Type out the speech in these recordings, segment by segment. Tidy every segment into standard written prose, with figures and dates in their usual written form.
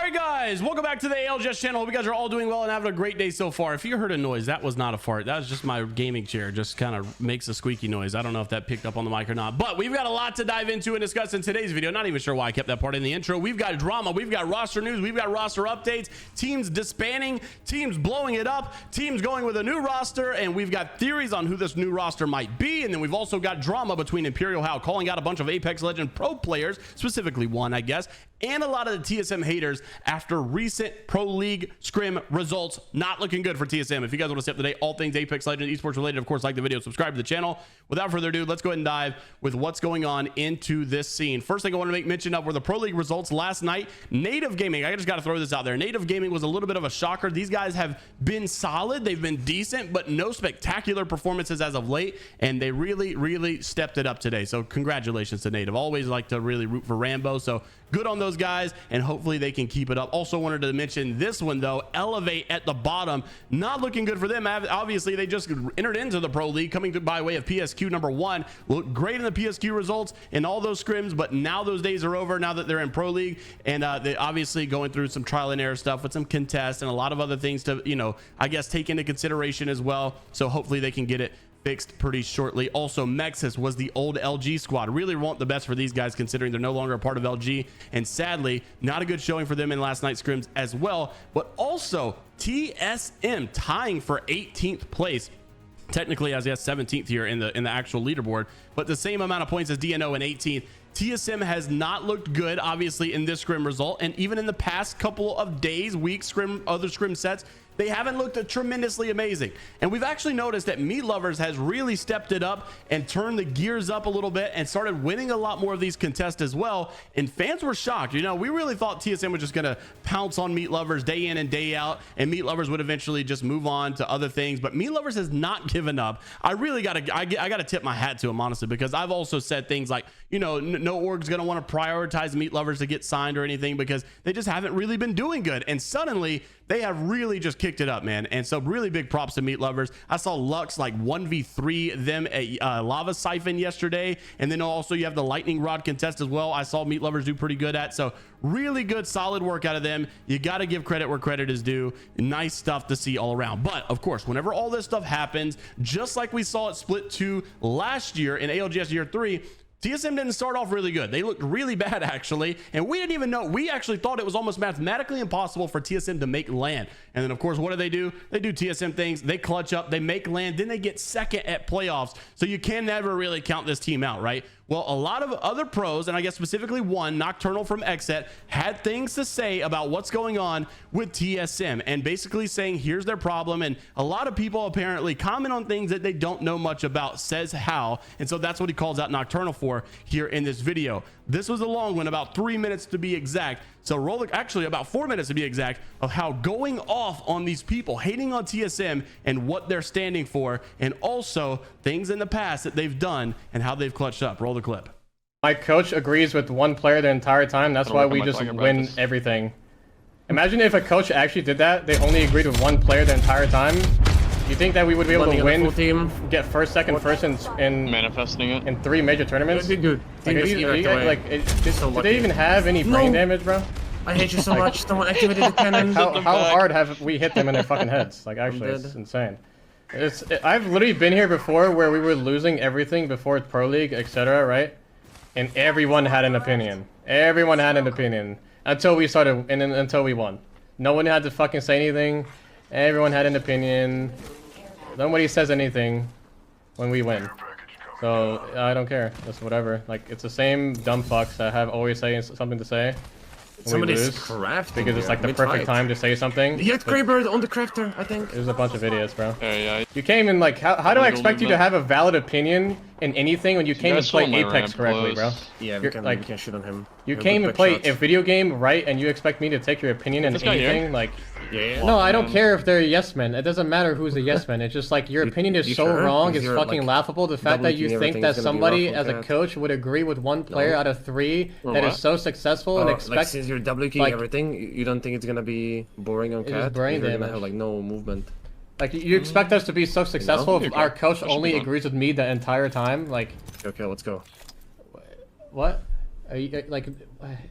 right, guys, welcome back to the ALGS channel. Hope you guys are all doing well and having a great day so far. If you heard a noise, that was not a fart. That was just my gaming chair. Just kind of makes a squeaky noise. I don't know if that picked up on the mic or not, but we've got a lot to dive into and discuss in today's video. Not even sure why I kept that part in the intro. We've got drama, we've got roster news, we've got roster updates, teams disbanding, teams blowing it up, teams going with a new roster, and we've got theories on who this new roster might be. And then we've also got drama between ImperialHal calling out a bunch of Apex Legend pro players, specifically one, I guess, and a lot of the TSM haters after recent Pro League Scrim results. Not looking good for TSM. If you guys want to stay up to date, all things Apex Legend, esports related, of course, like the video, subscribe to the channel. Without further ado, let's go ahead and dive with what's going on into this scene. First thing I want to make mention of were the Pro League results last night. Native Gaming, I just got to throw this out there. Native Gaming was a little bit of a shocker. These guys have been solid. They've been decent, but no spectacular performances as of late, and they really stepped it up today. So congratulations to Native. Always like to really root for Rambo, so good on those guys, and hopefully they can keep it up. Also wanted to mention this one though, Elevate at the bottom, not looking good for them. Obviously they just entered into the Pro League, coming by way of PSQ number 1. Looked great in the PSQ results in all those scrims, but now those days are over now that they're in Pro League, and they obviously going through some trial and error stuff with some contests and a lot of other things to, you know, I guess take into consideration as well. So hopefully they can get it fixed pretty shortly. Also, Mexis was the old LG squad. Really want the best for these guys considering they're no longer a part of LG, and sadly not a good showing for them in last night's scrims as well. But also TSM tying for 18th place, technically as 17th here in the actual leaderboard, but the same amount of points as DNO in 18th. TSM has not looked good, obviously, in this scrim result, and even in the past couple of days, weeks, other scrim sets, they haven't looked tremendously amazing. And we've actually noticed that Meat Lovers has really stepped it up and turned the gears up a little bit and started winning a lot more of these contests as well. And fans were shocked. You know, we really thought TSM was just going to pounce on Meat Lovers day in and day out, and Meat Lovers would eventually just move on to other things. But Meat Lovers has not given up. I really got to tip my hat to him, honestly, because I've also said things like, you know, no org's going to want to prioritize Meat Lovers to get signed or anything because they just haven't really been doing good. And suddenly they have really just kicked it up, man. And so really big props to Meat Lovers. I saw Lux like 1v3 them at Lava Siphon yesterday, and then also you have the Lightning Rod contest as well. I saw Meat Lovers do pretty good at. So really good, solid work out of them. You got to give credit where credit is due. Nice stuff to see all around. But of course, whenever all this stuff happens, just like we saw at Split 2 last year in ALGS Year 3, TSM didn't start off really good. They looked really bad, actually, and we didn't even know. We actually thought it was almost mathematically impossible for TSM to make land. And then, of course, what do? They do TSM things. They clutch up, they make land, then they get second at playoffs. So you can never really count this team out, right? Well, a lot of other pros, and I guess specifically one, Nocturnal from XSET, had things to say about what's going on with TSM and basically saying here's their problem. And a lot of people apparently comment on things that they don't know much about, says Hal. And so that's what he calls out Nocturnal for here in this video. This was a long one, about 3 minutes to be exact. So actually about 4 minutes to be exact, of how going off on these people, hating on TSM and what they're standing for, and also things in the past that they've done and how they've clutched up. Roll the clip. My coach agrees with one player the entire time. That's why we just win everything. Imagine if a coach actually did that. They only agreed with one player the entire time. You think that we would be able to win, get first, second, first in manifesting it in 3 major tournaments? It'd be good. Do they even have any brain damage, bro? I hate you so much. Someone activated the cannon. How hard have we hit them in their fucking heads? Like, actually, it's insane. I've literally been here before where we were losing everything before Pro League, etc., right? And everyone had an opinion. Everyone had an opinion until we started, and then until we won. No one had to fucking say anything. Everyone had an opinion. Nobody says anything when we win. So I don't care. It's whatever. Like, it's the same dumb fucks that have always saying something to say. Somebody's crafting because it's like the perfect time to say something. You had Greybird on the crafter, I think. There's a bunch of idiots, bro. Yeah. You came in like, how do I expect you to have a valid opinion in anything when you came and play Apex correctly, bro? Yeah, we can't shoot on him. You came and play a video game right, and you expect me to take your opinion in anything? Like, no, I don't care if they're a yes man. It doesn't matter who's a yes man. It's just like your opinion is so wrong. It's fucking laughable. The fact that you think that somebody as a coach would agree with one player out of 3 that is so successful and expect. Like, since you're double keying everything, you don't think it's gonna be boring on Cat? Brain damage. You're gonna have like no movement. Like, you expect us to be so successful if our coach only agrees with me the entire time? Like, okay, let's go. What? Like,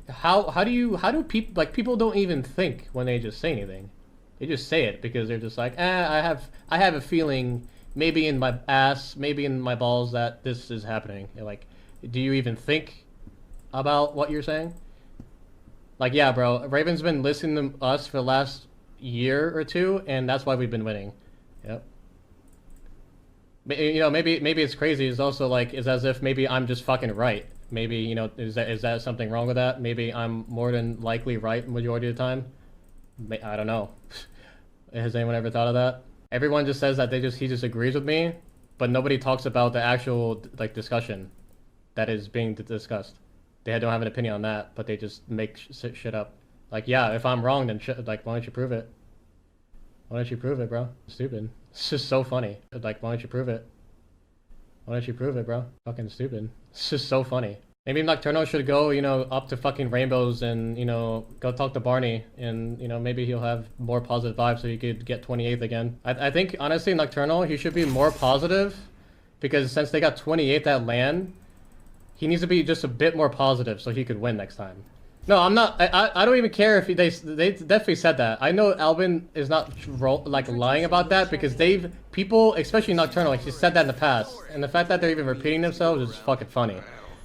how do people, like, people don't even think when they just say anything. They just say it because they're just like, I have a feeling, maybe in my ass, maybe in my balls, that this is happening. You're like, do you even think about what you're saying? Like, yeah, bro, Raven's been listening to us for the last year or two, and that's why we've been winning. Yep. You know, maybe it's crazy. It's also like, it's as if maybe I'm just fucking right. Maybe, you know, is that something wrong with that? Maybe I'm more than likely right majority of the time. I don't know. Has anyone ever thought of that? Everyone just says that he just agrees with me, but nobody talks about the actual, like, discussion that is being discussed. They don't have an opinion on that, but they just make shit up. Like, yeah, if I'm wrong, then like, why don't you prove it? Why don't you prove it, bro? Stupid. It's just so funny. Like, why don't you prove it? Why don't you prove it, bro? Fucking stupid. It's just so funny. Maybe Nocturnal should go, you know, up to fucking Rainbows and, you know, go talk to Barney, and, you know, maybe he'll have more positive vibes so he could get 28th again. I think, honestly, Nocturnal, he should be more positive, because since they got 28th at LAN, he needs to be just a bit more positive so he could win next time. No, I'm not. I don't even care if they definitely said that. I know Albin is not like lying about that, because people, especially Nocturnal, like, he said that in the past, and the fact that they're even repeating themselves is fucking funny.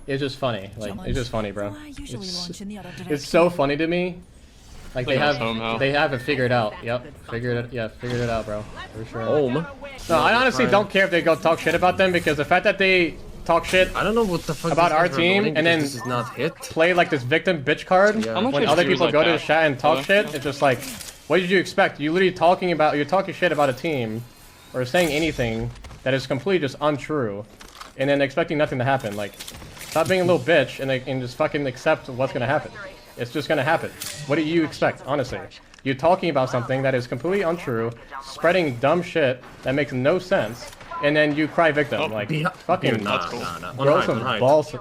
It's just funny. Like, it's just funny, bro. It's so funny to me. Like, they have it figured out. Yep, figured it out, bro. For sure. Home. No, I honestly don't care if they go talk shit about them, because the fact that they talk shit I don't know what the fuck about our team and then this is not hit. Play like this victim bitch card when other people go to the chat and talk shit, it's just like, what did you expect? You're literally you're talking shit about a team or saying anything that is completely just untrue, and then expecting nothing to happen. Like, stop being a little bitch and just fucking accept what's gonna happen. It's just gonna happen. What do you expect, honestly? You're talking about something that is completely untrue, spreading dumb shit that makes no sense, and then you cry victim. Like, fucking grow some balls,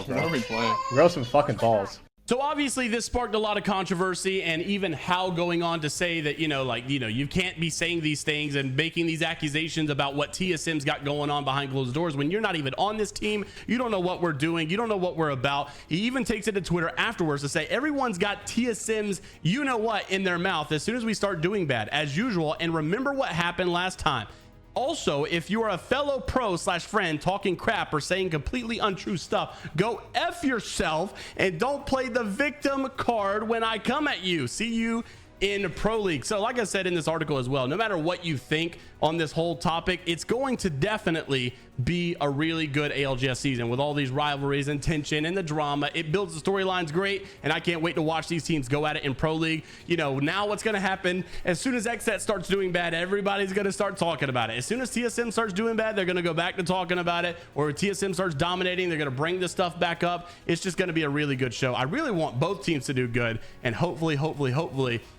bro. Grow some fucking balls. So obviously this sparked a lot of controversy, and even Hal going on to say that, you know, like, you know, you can't be saying these things and making these accusations about what TSM's got going on behind closed doors when you're not even on this team. You don't know what we're doing. You don't know what we're about. He even takes it to Twitter afterwards to say everyone's got TSM's you know what in their mouth as soon as we start doing bad, as usual. And remember what happened last time. Also, if you are a fellow pro / friend talking crap or saying completely untrue stuff, go F yourself and don't play the victim card when I come at you. See you in Pro League. So like I said in this article as well, no matter what you think on this whole topic, it's going to definitely be a really good ALGS season with all these rivalries and tension and the drama. It builds the storylines great, and I can't wait to watch these teams go at it in Pro League. You know, now what's going to happen, as soon as XSET starts doing bad, everybody's going to start talking about it. As soon as TSM starts doing bad, they're going to go back to talking about it, or TSM starts dominating, they're going to bring this stuff back up. It's just going to be a really good show. I really want both teams to do good, and hopefully,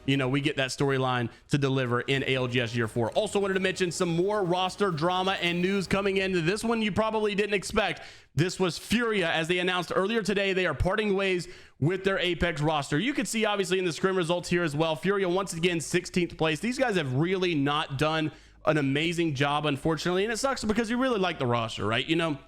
you know, we get that storyline to deliver in ALGS Year 4. Also wanted to mention some more roster drama and news coming into this one you probably didn't expect. This was Furia, as they announced earlier today. They are parting ways with their Apex roster. You can see obviously in the scrim results here as well. Furia once again 16th place. These guys have really not done an amazing job, unfortunately, and it sucks because you really like the roster, right? You know,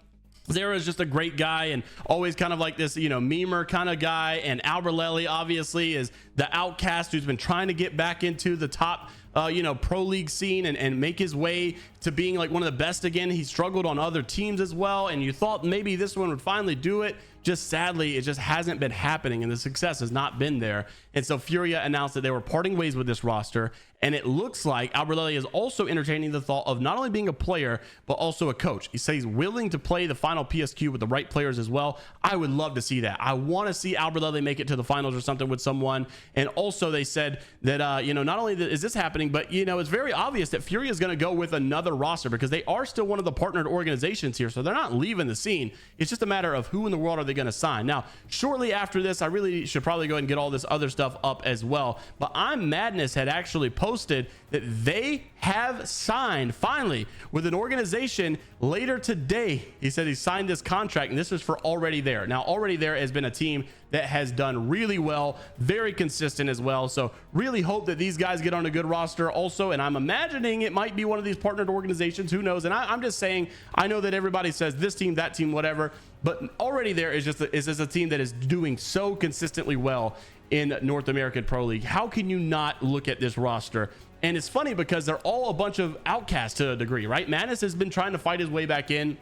Zara is just a great guy and always kind of like this, you know, memer kind of guy. And Alberlelli obviously is the outcast who's been trying to get back into the top, you know, pro league scene and make his way to being like one of the best again. He struggled on other teams as well, and you thought maybe this one would finally do it. Just sadly, it just hasn't been happening, and the success has not been there. And so Furia announced that they were parting ways with this roster, and it looks like Alberlelli is also entertaining the thought of not only being a player but also a coach. He says he's willing to play the final PSQ with the right players as well. I would love to see that. I want to see Alberlelli make it to the finals or something with someone. And also they said that you know, not only is this happening, but you know, it's very obvious that Furia is going to go with another roster because they are still one of the partnered organizations here, so they're not leaving the scene. It's just a matter of who in the world are they going to sign. Now shortly after this, I really should probably go ahead and get all this other stuff up as well, but I'm Madness had actually posted posted that they have signed finally with an organization later today. He said he signed this contract, and this is for Already There. Now, Already There has been a team that has done really well, very consistent as well. So really hope that these guys get on a good roster also. And I'm imagining it might be one of these partnered organizations. Who knows? And I'm just saying, I know that everybody says this team, that team, whatever, but Already There is just a team that is doing so consistently well in North American Pro League. How can you not look at this roster? And it's funny because they're all a bunch of outcasts to a degree, right? Madness has been trying to fight his way back in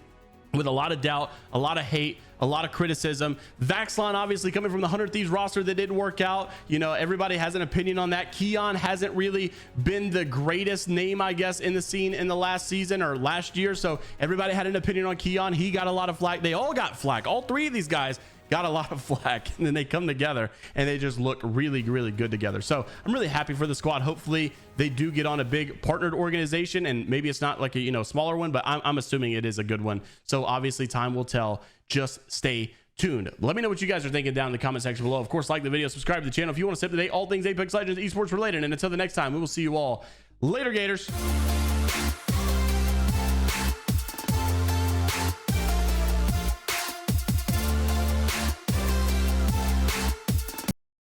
with a lot of doubt, a lot of hate, a lot of criticism. Vaxlon obviously coming from the 100 Thieves roster that didn't work out. You know, everybody has an opinion on that. Keon hasn't really been the greatest name, I guess, in the scene in the last season or last year. So everybody had an opinion on Keon. He got a lot of flack. They all got flack. All three of these guys got a lot of flack, and then they come together and they just look really, really good together. So I'm really happy for the squad. Hopefully they do get on a big partnered organization, and maybe it's not like a, you know, smaller one, but I'm assuming it is a good one. So obviously time will tell. Just stay tuned. Let me know what you guys are thinking down in the comment section below. Of course, like the video, subscribe to the channel if you want to stay up to date all things Apex Legends esports related. And until the next time, we will see you all later, Gators.